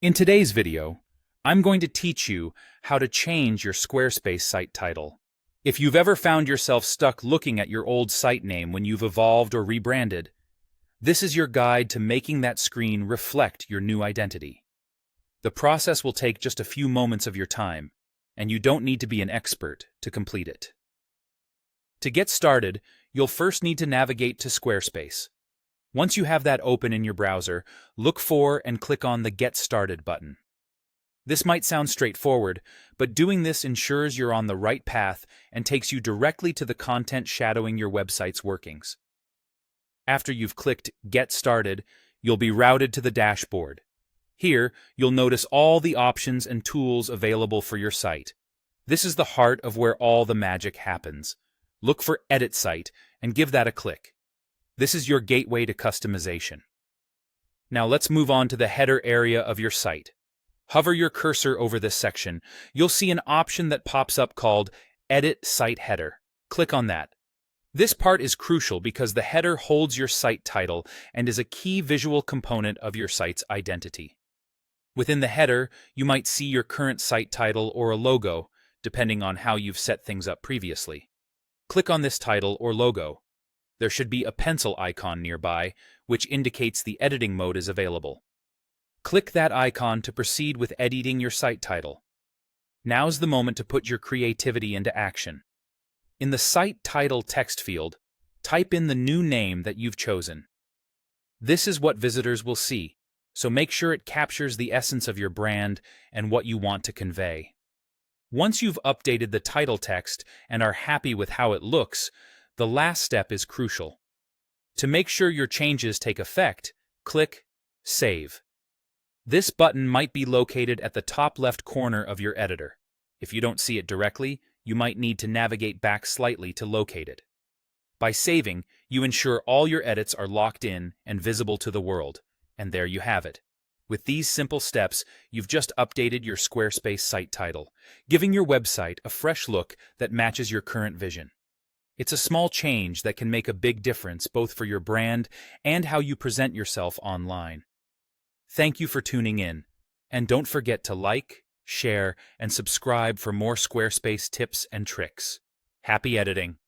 In today's video, I'm going to teach you how to change your Squarespace site title. If you've ever found yourself stuck looking at your old site name when you've evolved or rebranded, this is your guide to making that screen reflect your new identity. The process will take just a few moments of your time, and you don't need to be an expert to complete it. To get started, you'll first need to navigate to Squarespace. Once you have that open in your browser, look for and click on the Get Started button. This might sound straightforward, but doing this ensures you're on the right path and takes you directly to the content shadowing your website's workings. After you've clicked Get Started, you'll be routed to the dashboard. Here, you'll notice all the options and tools available for your site. This is the heart of where all the magic happens. Look for Edit Site and give that a click. This is your gateway to customization. Now let's move on to the header area of your site. Hover your cursor over this section. You'll see an option that pops up called Edit Site Header. Click on that. This part is crucial because the header holds your site title and is a key visual component of your site's identity. Within the header, you might see your current site title or a logo, depending on how you've set things up previously. Click on this title or logo. There should be a pencil icon nearby, which indicates the editing mode is available. Click that icon to proceed with editing your site title. Now's the moment to put your creativity into action. In the Site Title text field, type in the new name that you've chosen. This is what visitors will see, so make sure it captures the essence of your brand and what you want to convey. Once you've updated the title text and are happy with how it looks, the last step is crucial. To make sure your changes take effect, click Save. This button might be located at the top left corner of your editor. If you don't see it directly, you might need to navigate back slightly to locate it. By saving, you ensure all your edits are locked in and visible to the world, and there you have it. With these simple steps, you've just updated your Squarespace site title, giving your website a fresh look that matches your current vision. It's a small change that can make a big difference both for your brand and how you present yourself online. Thank you for tuning in, and don't forget to like, share, and subscribe for more Squarespace tips and tricks. Happy editing!